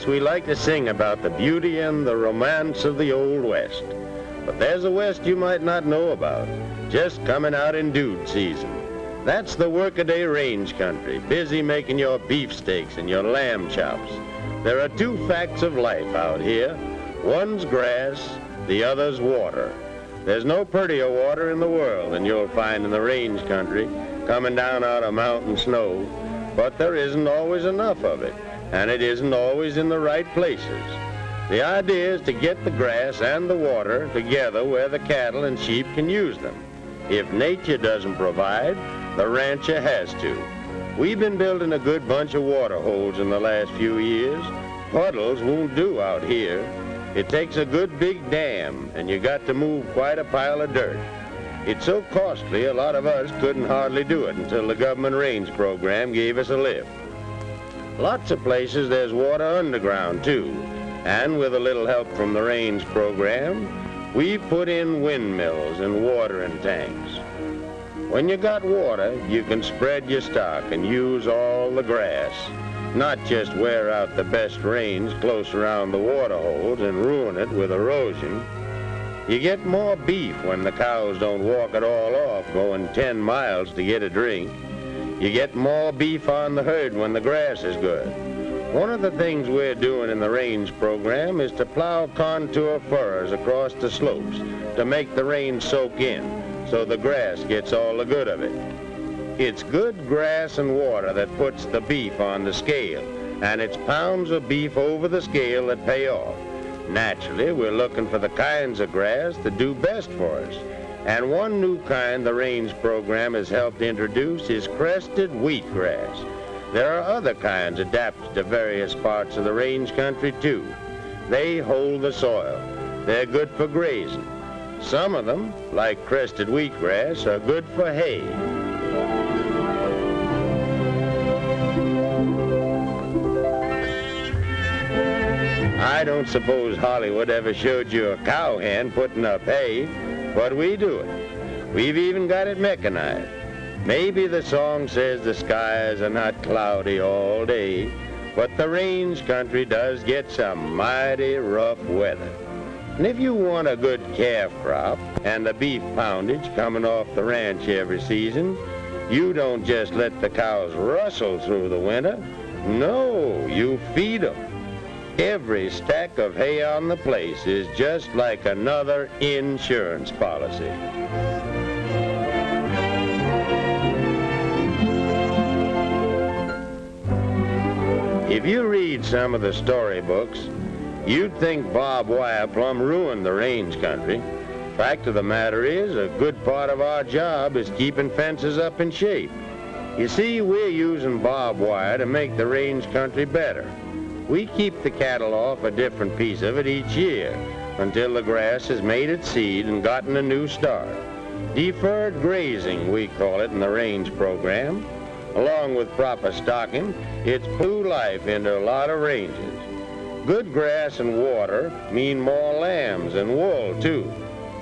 us, we like to sing about the beauty and the romance of the Old West. But there's a West you might not know about, just coming out in dude season. That's the workaday range country, busy making your beefsteaks and your lamb chops. There are two facts of life out here. One's grass, the other's water. There's no prettier water in the world than you'll find in the range country, coming down out of mountain snow. But there isn't always enough of it, and it isn't always in the right places. The idea is to get the grass and the water together where the cattle and sheep can use them. If nature doesn't provide, the rancher has to. We've been building a good bunch of water holes in the last few years. Puddles won't do out here. It takes a good big dam, and you got to move quite a pile of dirt. It's so costly, a lot of us couldn't hardly do it until the government range program gave us a lift. Lots of places there's water underground, too. And with a little help from the range program, we've put in windmills and watering tanks. When you got water, you can spread your stock and use all the grass, not just wear out the best range close around the water holes and ruin it with erosion. You get more beef when the cows don't walk it all off going 10 miles to get a drink. You get more beef on the herd when the grass is good. One of the things we're doing in the range program is to plow contour furrows across the slopes to make the rain soak in, so the grass gets all the good of it. It's good grass and water that puts the beef on the scale, and it's pounds of beef over the scale that pay off. Naturally, we're looking for the kinds of grass that do best for us. And one new kind the range program has helped introduce is crested wheatgrass. There are other kinds adapted to various parts of the range country, too. They hold the soil. They're good for grazing. Some of them, like crested wheatgrass, are good for hay. I don't suppose Hollywood ever showed you a cowhand putting up hay, but we do it. We've even got it mechanized. Maybe the song says the skies are not cloudy all day, but the range country does get some mighty rough weather. And if you want a good calf crop and the beef poundage coming off the ranch every season, you don't just let the cows rustle through the winter. No, you feed them. Every stack of hay on the place is just like another insurance policy. If you read some of the storybooks, you'd think barbed wire plumb ruined the range country. Fact of the matter is, a good part of our job is keeping fences up in shape. You see, we're using barbed wire to make the range country better. We keep the cattle off a different piece of it each year until the grass has made its seed and gotten a new start. Deferred grazing, we call it in the range program. Along with proper stocking, it's blew life into a lot of ranges. Good grass and water mean more lambs and wool, too.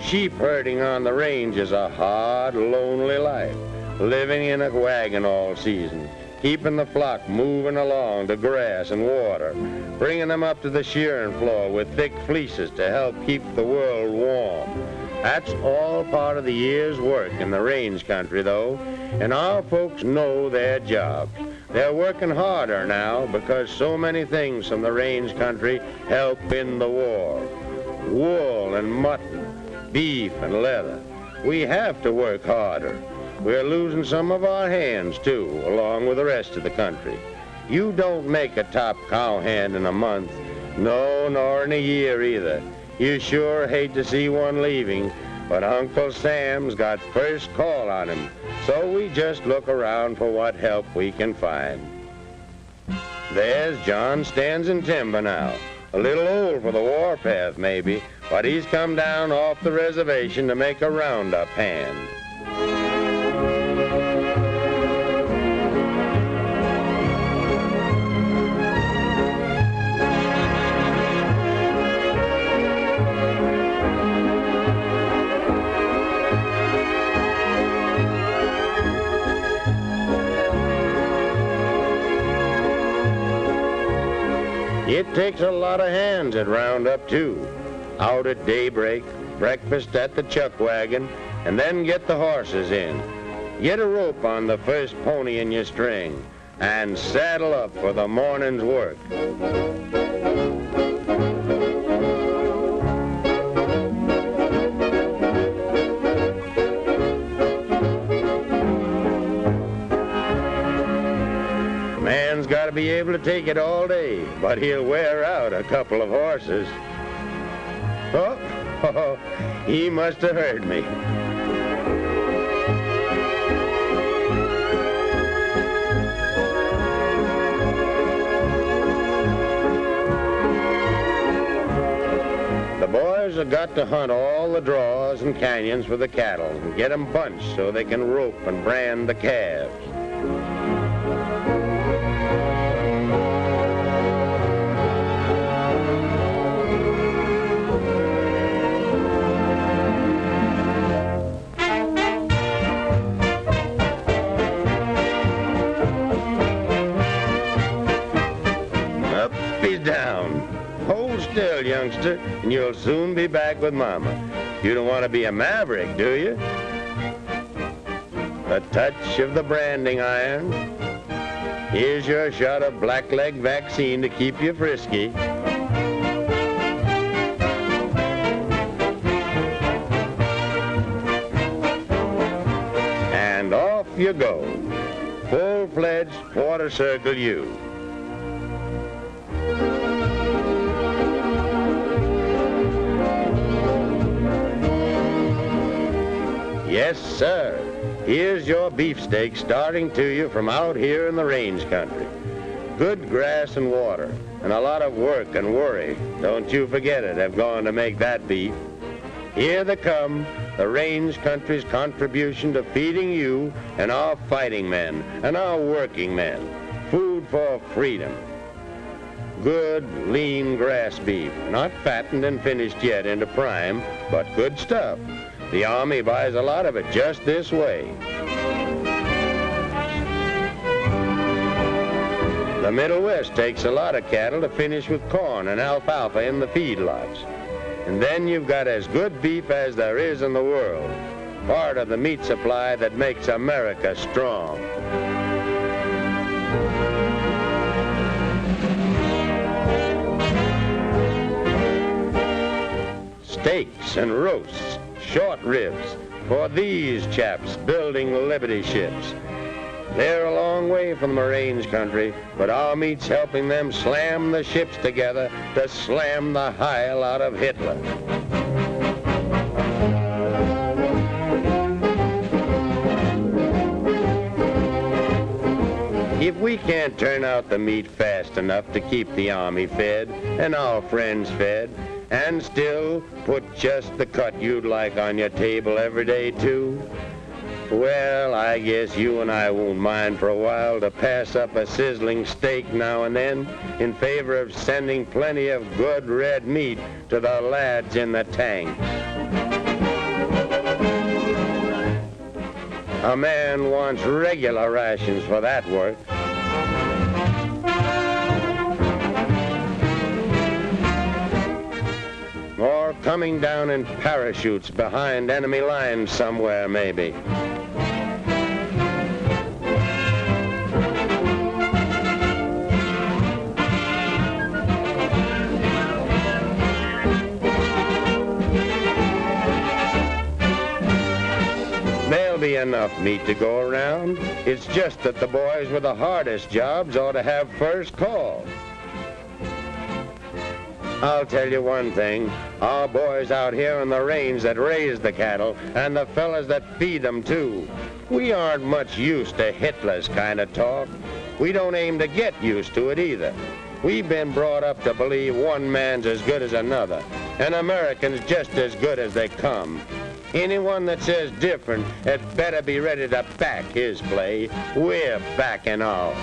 Sheep herding on the range is a hard, lonely life, living in a wagon all season, keeping the flock moving along to grass and water, bringing them up to the shearing floor with thick fleeces to help keep the world warm. That's all part of the year's work in the range country, though, and our folks know their jobs. They're working harder now because so many things from the range country help in the war. Wool and mutton, beef and leather. We have to work harder. We're losing some of our hands, too, along with the rest of the country. You don't make a top cowhand in a month. No, nor in a year either. You sure hate to see one leaving, but Uncle Sam's got first call on him, so we just look around for what help we can find. There's John stands in timber now. A little old for the warpath, maybe, but he's come down off the reservation to make a roundup hand. It takes a lot of hands at roundup, too. Out at daybreak, breakfast at the chuck wagon, and then get the horses in. Get a rope on the first pony in your string, and saddle up for the morning's work. Man's got to be able to take it all day, but he'll wear out a couple of horses. Oh, he must have heard me. The boys have got to hunt all the draws and canyons for the cattle and get them bunched so they can rope and brand the calves. Up he's down. Hold still, youngster, and you'll soon be back with Mama. You don't want to be a maverick, do you? A touch of the branding iron. Here's your shot of blackleg vaccine to keep you frisky. And off you go. Full-fledged quarter circle you. Yes, sir. Here's your beefsteak starting to you from out here in the range country. Good grass and water, and a lot of work and worry, don't you forget it, have gone to make that beef. Here they come, the range country's contribution to feeding you and our fighting men and our working men. Food for freedom. Good, lean grass beef, not fattened and finished yet into prime, but good stuff. The Army buys a lot of it just this way. The Middle West takes a lot of cattle to finish with corn and alfalfa in the feedlots. And then you've got as good beef as there is in the world, part of the meat supply that makes America strong. Steaks and roasts, short ribs, for these chaps building Liberty ships. They're a long way from the range country, but our meat's helping them slam the ships together to slam the Heil out of Hitler. If we can't turn out the meat fast enough to keep the Army fed and our friends fed, and still put just the cut you'd like on your table every day, too, well, I guess you and I won't mind for a while to pass up a sizzling steak now and then in favor of sending plenty of good red meat to the lads in the tanks. A man wants regular rations for that work. Or coming down in parachutes behind enemy lines somewhere, maybe. There'll be enough meat to go around. It's just that the boys with the hardest jobs ought to have first call. I'll tell you one thing, our boys out here on the range that raise the cattle, and the fellas that feed them too, we aren't much used to Hitler's kind of talk. We don't aim to get used to it either. We've been brought up to believe one man's as good as another, and Americans just as good as they come. Anyone that says different had better be ready to back his play. We're backing ours.